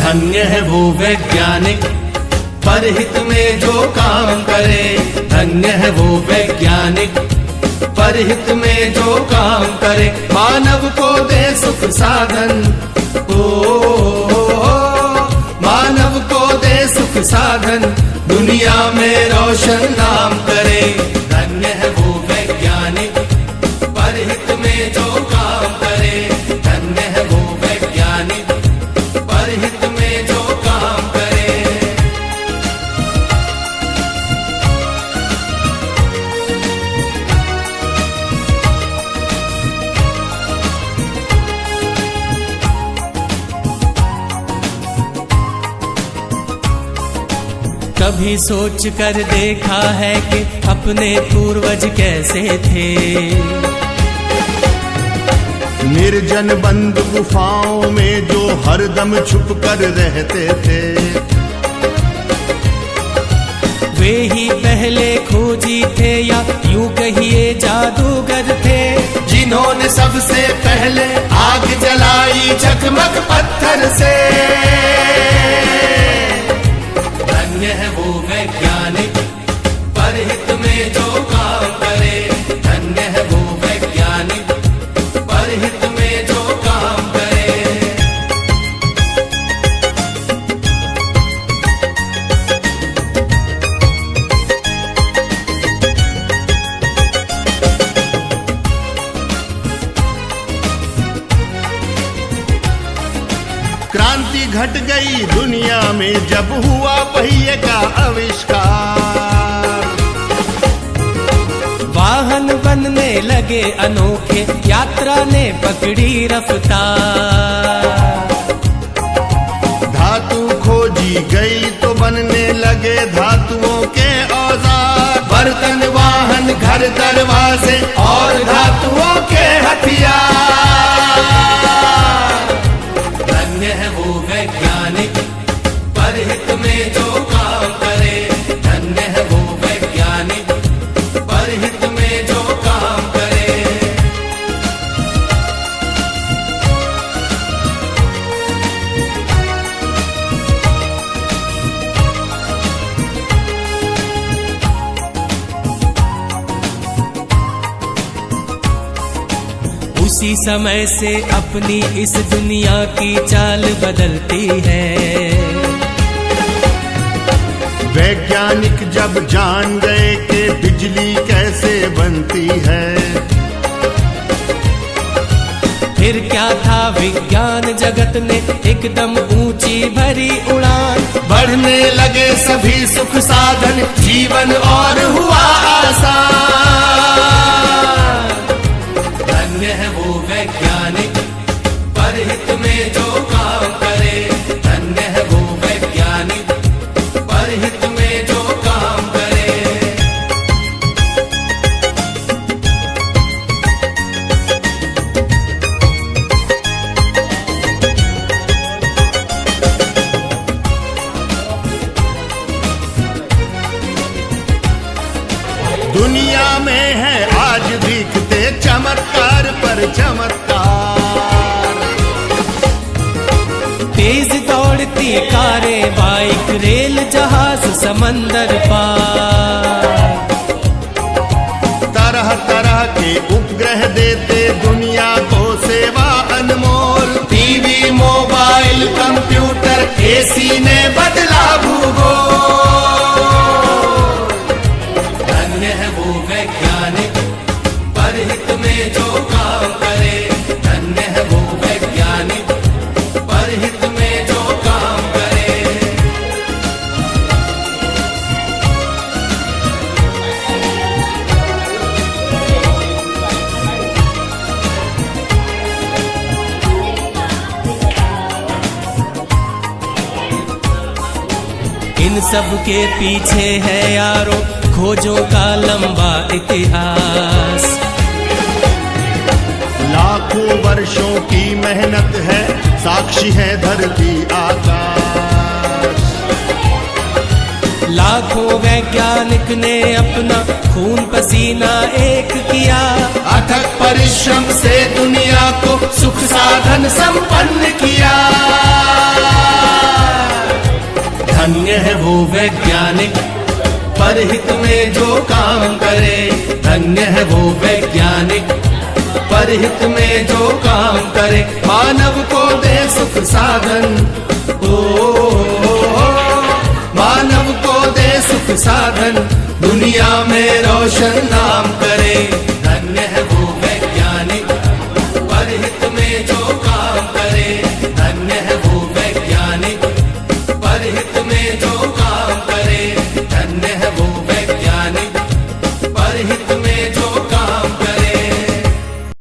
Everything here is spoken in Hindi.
धन्य है वो वैज्ञानिक परहित में जो काम करे। धन्य है वो वैज्ञानिक परहित में जो काम करे। मानव को दे सुख साधन, मानव को दे सुख साधन, दुनिया में रोशन नाम करे। धन्य है वो वैज्ञानिक परहित में जो काम करे। धन्य है वो वैज्ञानिक परहित में जो काम करे। कभी सोच कर देखा है कि अपने पूर्वज कैसे थे। निर्जन बंद गुफाओं में जो हरदम छुप कर रहते थे। वे ही पहले खोजी थे या यूं कहिए जादूगर थे, जिन्होंने सबसे पहले आग जलाई चकमक पत्थर से। धन्य है वो वैज्ञानिक परहित में जो काम करे। धन्य है वो वैज्ञानिक परहित में जो काम करे। क्रांति घट गई दुनिया में जब हुआ पहिए का आविष्कार। वाहन बनने लगे अनोखे, यात्रा ने पकड़ी रफ्तार। धातु खोजी गई तो बनने लगे धातुओं के औजार। बर्तन वाहन घर दरवाजे और धातुओं के हथियार। धन्य है वो वैज्ञानिक परहित में जो काम करे। धन्य है वो वैज्ञानिक परहित में जो काम करे। उसी समय से अपनी इस दुनिया की चाल बदलती है। वैज्ञानिक जब जान गए कि बिजली कैसे बनती है। फिर क्या था विज्ञान जगत ने एकदम ऊंची भरी उड़ान। बढ़ने लगे सभी सुख साधन, जीवन और हुआ आसान। धन्य है वो वैज्ञानिक परहित में जो काम करे। धन्य है वो वैज्ञानिक परहित में जो काम करे। दुनिया में है आज दिखते चमत्कार पर चमत्कार। तेज दौड़ती कारें, बाइक, रेल, जहाज, समंदर पार। तरह तरह के उपग्रह देते दुनिया को सेवा अनमोल। टीवी, मोबाइल, कंप्यूटर, एसी ने बदला भूगोल। धन्य है वो वैज्ञानिक परहित में जो काम करे। धन्य है वो वैज्ञानिक परहित में जो काम करे। इन सब के पीछे है यारो खोजों का लंबा इतिहास। लाखों वर्षों की मेहनत है, साक्षी है धरती आकाश। लाखों वैज्ञानिक ने अपना खून पसीना एक किया। अथक परिश्रम से दुनिया को सुख साधन संपन्न किया। वैज्ञानिक परहित में जो काम करे। धन्य है वो वैज्ञानिक परहित में जो काम करे। मानव को दे सुख साधन, मानव को दे सुख साधन, दुनिया में रोशन नाम करे। धन्य है वो